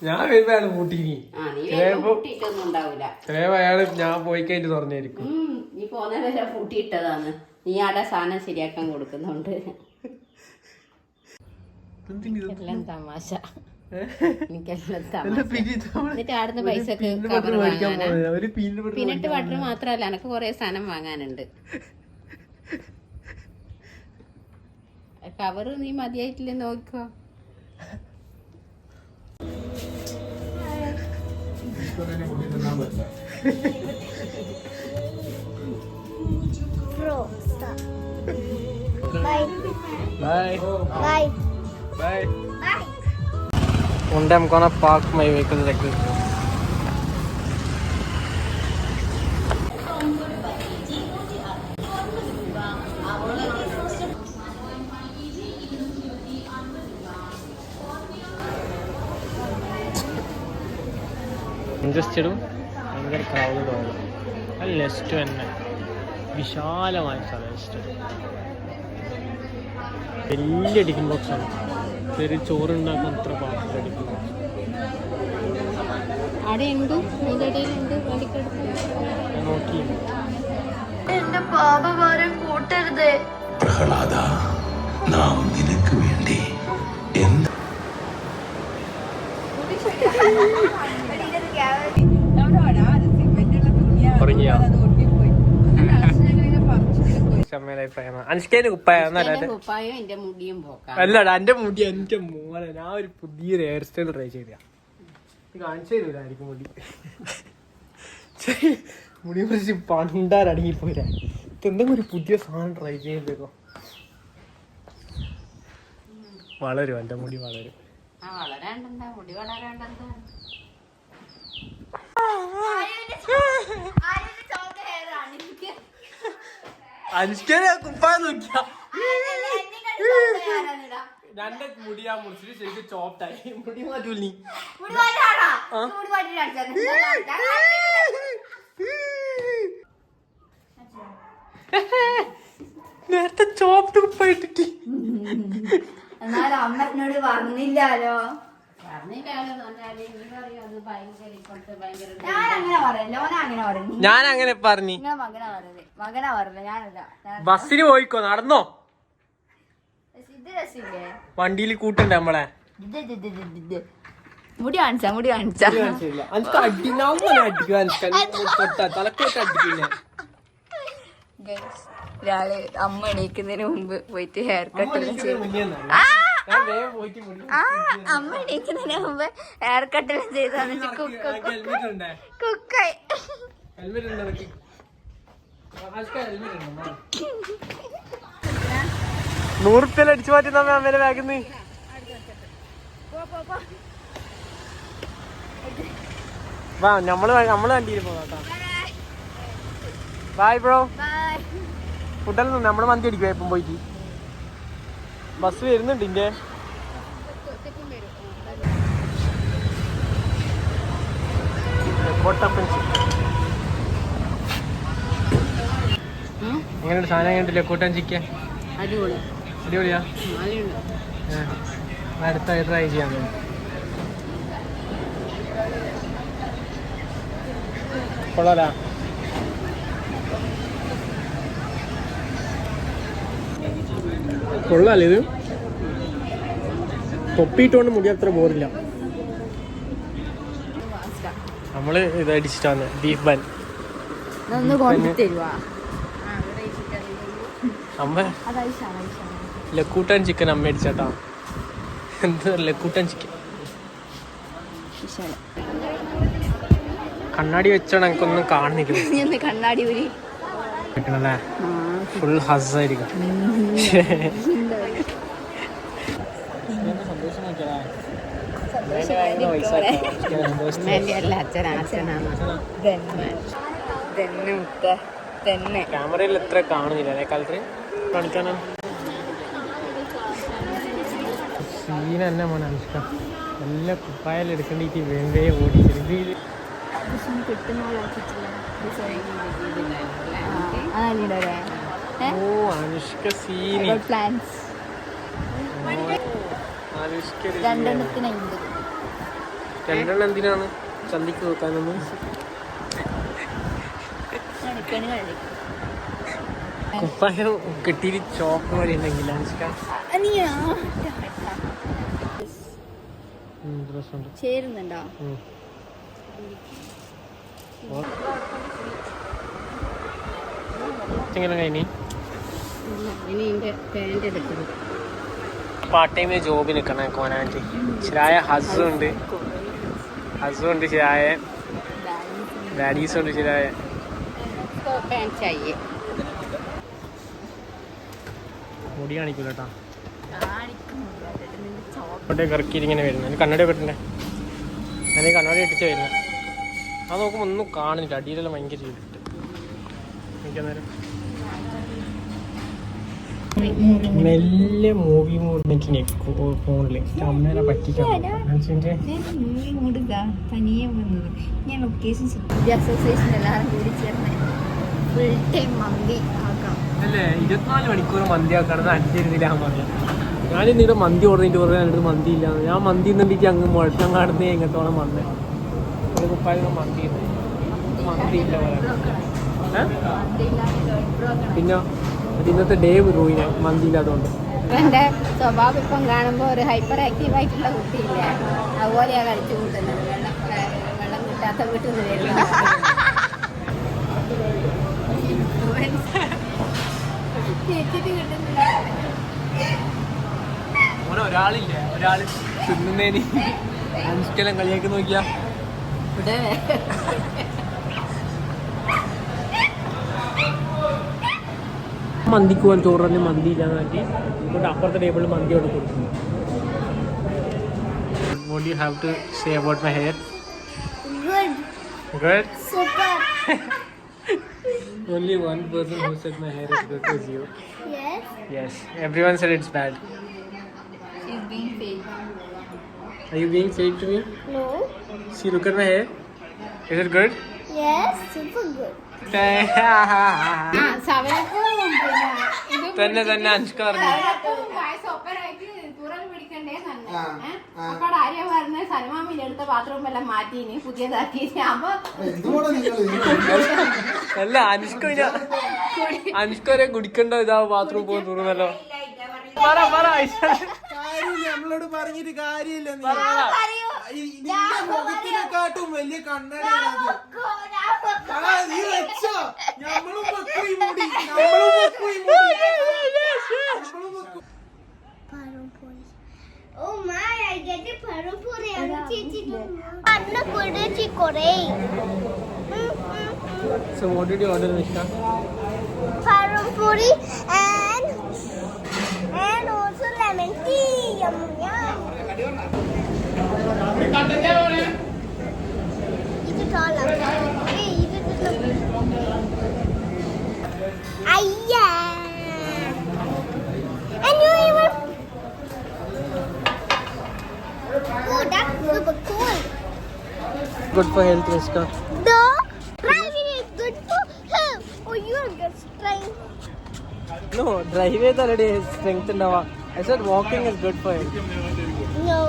ഞാൻ വരുമ്പോ അയാൾ പൂട്ടിനി ചിലപ്പോ അയാള് ഞാൻ പോയി കഴിഞ്ഞിട്ട് തുറന്നായിരിക്കും. നീ പോന്ന വരെ പൂട്ടിയിട്ടതാണ്. നീ അവിടെ സാധനം ശരിയാക്കാൻ കൊടുക്കുന്നുണ്ട്. എല്ലാം തമാശ. എനിക്കെല്ലാം തമാശ. എന്നിട്ട് ആടുന്ന പൈസക്ക് കവർ വാങ്ങാനാ. പീനട്ട് ബട്ടർ മാത്രല്ല, എനക്ക് കൊറേ സാധനം വാങ്ങാനുണ്ട്. കവറ് നീ മതിയായിട്ടില്ലേ നോക്കോ. Bye. Bye. Bye. Bye. One day I'm gonna park my vehicle like this. Interested? ഭയങ്കര ക്രൗഡ് ആണ്. അത് ലെസ്റ്റ് തന്നെ വിശാലമായ സ്ഥലം. ലെസ്റ്റ് വലിയ ടിഫിൻ ബോക്സാണ്. ചെറിയ ചോറുണ്ടാക്കാൻ അത്ര പാത്രത്തിൽ ടിഫിൻ ബോക്സ് നോക്കി. എന്റെ പാപഭാരം കൂട്ടരുത് പ്രഹ്ലാദ, നാം നിനക്ക് വേണ്ടി അല്ലടാ എന്റെ മുടി എന്റെ മോനെ. ഞാൻ ഒരു പുതിയൊരു ഹെയർ സ്റ്റൈൽ ട്രൈ ചെയ്ത കാണിച്ചു തരൂലായിരിക്കും മുടി. മുടി കുറിച്ച് പണ്ടാരടങ്ങിപ്പോരാ. എന്തെങ്കിലും ഒരു പുതിയ സാധനം ട്രൈ ചെയ്തേക്കോ. വളരും എന്റെ മുടി വളരും. അനുഷ്കനെ കുപ്പായം നോക്കിയ രണ്ട് മുടി ആ മുറിച്ചിട്ട് ശരിക്കും ചോപ്റ്റായി. മുടി മാറ്റൂല നീ. നേരത്തെ ചോപ്റ്റ് കുപ്പായിട്ടിട്ട് എന്നാലും അമ്മനോട് പറഞ്ഞില്ലാലോ. ഞാൻ അങ്ങനെ പറഞ്ഞു. ബസ്സിന് പോയിക്കോ, നടന്നോ. വണ്ടിയിൽ കൂട്ടണ്ടേ നമ്മളെ. മുടി കാണിച്ചാ മുടി കാണിച്ചാ ഒരാള് അമ്മ എണീക്കുന്നതിന് മുമ്പ് പോയിട്ട് ഹെയർ കട്ട് അമ്മ എണീക്കുന്നതിന് മുമ്പ് ഹെയർ കട്ടെല്ലാം ചെയ്താന്ന് കുക്കായി. 100 റുപ്യ അടിച്ചു മാറ്റി നമ്മ അമ്മേനെ ബാഗിന്ന്. വാ നമ്മള് വണ്ടിയിൽ പോകാം. Bye bro. ഫുഡെല്ലാം നമ്മള് മന്തി അടിക്കുക ഇപ്പം പോയിട്ട്. ബസ് വരുന്നുണ്ട് ഇന്റെ. എങ്ങനെയുണ്ട് സാധനം? എങ്ങനെയുണ്ടല്ലേ കൂട്ടാൻ ചിക്കൻ? അടിപൊളിയാ. അടുത്ത ട്രൈ ചെയ്യാൻ. കൊള്ളാലാ. കൊള്ളാല്ലേ ഇത്? തൊപ്പിയിട്ടോണ്ട് മുടി അത്ര ബോറില്ല. നമ്മള് ഇത് അടിച്ചിട്ടാണ് ബീഫ് ബൻ. അമ്മ ലക്കൂട്ടൻ ചിക്കൻ അമ്മ അടിച്ചാട്ടാ. എന്താ ലക്കൂട്ടൻ ചിക്കൻ? കണ്ണാടി വെച്ചാണ് എനിക്കൊന്നും കാണുന്നില്ല. കണ്ണാടി വെക്കണല്ലേ? ഫുൾ ഹസായിരിക്കും. ക്യാമറയിൽ എത്ര കാണുന്നില്ല അല്ലേ? കാലത്ത് കാണിക്കാനാ സീൻ തന്നെ മോനെ. അനുഷ്ക എല്ലാ കുപ്പായെല്ലാം എടുക്കേണ്ടിട്ട് വേണ്ടേ ഓടി. ഓ അനുഷ്ക സീൻ രണ്ടെണ്ണത്തിന് 50. രണ്ടെണ്ണം എന്തിനാണ് ചന്തിക്ക് നോക്കാനൊന്നും? കുപ്പായം കിട്ടിയിട്ട് ചോപ്പ് പോലെ ഉണ്ടെങ്കിൽ ചേരുന്നുണ്ടോ? എങ്ങനെ കഴിഞ്ഞു? പാൻറ് എടുക്കണം. പാർട്ട് ടൈം ജോബ് നിൽക്കണം കോനായിട്ട്. ശരിയായ ഹസ്സുണ്ട്, ശരിയായ ഡാഡീസുണ്ട്, ശരിയായ മുടി കാണിക്കൂല കേട്ടോ. കറക്കിയിട്ട് ഇങ്ങനെ വരുന്നത് കണ്ണട പെട്ടണ്ടേ? ഞാൻ കണ്ണട ഇട്ടിച്ച് വരുന്നത്. അത് നോക്കുമ്പോൾ ഒന്നും കാണുന്നില്ല, അടിയിലെല്ലാം ഭയങ്കര ചെയ്തിട്ട്. എനിക്കന്നേരം മെല്ലെ മൂവി മോഡിലേക്ക് ഫോണില് അമ്മേനെ പറ്റിക്കാൻ ഞാൻ ലൊക്കേഷൻ എക്സസൈസിന് എല്ലാവരും കൂടി ചേർന്ന് ഫുൾ ടൈം മന്തി ആക്കാം അല്ലേ? 24 മണിക്കൂർ മന്തി ആക്കണമെന്ന് അടിച്ചിരുന്നില്ല ഞാൻ പറയാം. ഞാനിന്നിവിടെ മന്തി ഓർഡറിട്ട് പറയാൻ എൻ്റെ മന്തി ഇല്ലാന്ന്. ഞാൻ മന്തി നിന്നിട്ട് അങ്ങ് മുഴക്കം കാണുന്നേ എങ്ങനത്തോളം വന്നേ. ഒരു കുപ്പായം മന്തി ഇല്ല പറയാൻ. പിന്നെ അത് ഇന്നത്തെ ഡേ റൂയിനെ മന്തി ഇല്ലാത്തതുകൊണ്ട്. എന്റെ സ്വഭാവം ഇപ്പം കാണുമ്പോൾ ഒരു ഹൈപ്പർ ആക്റ്റീവ് ആയിട്ടുള്ള കുട്ടിയില്ല, അതുപോലെയാ കളിച്ചു കൂട്ടുന്നത്. വെള്ളം കിട്ടാത്ത വീട്ടിൽ നിന്ന് വരുന്നത്. ഒരാളില്ല, ഒരാള് തിന്നുന്നേന് അനുഷ്കലം കളിയാക്കി നോക്കിയാ ഇവിടെ മന്തിക്ക് പോലെ ചോറ് തന്നെ മന്തി ഇല്ലാന്ന് മാറ്റി ഇവിടെ അപ്പുറത്തെ ടേബിളിൽ മന്തി അവിടെ കൊടുക്കുന്നു. What do you have to say about my hair? Good. Super. Only one person who said my hair is good is you. Yes. Yes. Everyone said it's bad. she's being fake. Are you being fake to me? No. See, look at my hair. Is it good? Yes. Super good. തന്നെ അനുഷ്ക പറഞ്ഞു. അപ്പൊ ആര്യ പറഞ്ഞ സൽമാമിലെടുത്ത bathroom എല്ലാം മാറ്റി പുതിയതാക്കി. അല്ല അനുഷ്ക വരെ കുടിക്കണ്ട ഇതാ bathroom പോകാൻ തോന്നുന്നല്ലോ. നമ്മളോട് പറഞ്ഞിട്ട് കാര്യമില്ല. മുഖത്തിനെക്കാട്ടും വലിയ കണ്ണടയാണ്. നീ വെച്ചോ, നമ്മളും വെക്കും ഈ മുടി, നമ്മളും വെക്കും ഈ മുടി. Oh my, I get it parampuri. Anna kudachi korei. So what did you order, Nishka? Parampuri and also lemon tea. Yum yum. Itu tolak. Itu ayya. And you even. Oh, that's super cool. Good for health, Nishka. The driving is good for him. Oh, you're just trying. No, driving already has strength in our. I said walking is good for health. No.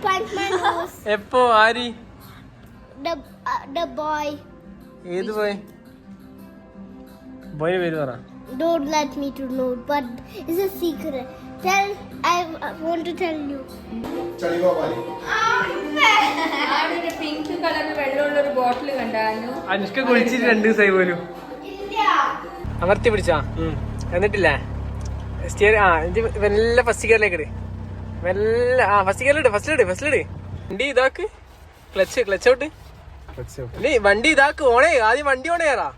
Punch my nose. എപ്പോ ആരി? The boy. ഏത് പോയി? ബോയിന്റെ പേര് പറ. Don't let me to know, but it's a secret. I want to tell you. Pink colour വെള്ളമുള്ള ഒരു ബോട്ടിൽ കണ്ടായിരുന്നു. അനുഷ്ക കുളിച്ചിട്ട് 2 ദിവസമായി പോലും. അമർത്തി പിടിച്ചാ എന്നിട്ടില്ലേ? മെല്ലെ ഫസ്റ്റ് ഗിയറിലേക്ക് ഇട്. മെല്ലെ ഫസ്റ്റ് ഗിയറിലിട്. വണ്ടി ഇതാക്ക്. Clutch out. വണ്ടി ഇതാക്ക്. ഓണേ ആദ്യം വണ്ടി ഓണേറാ.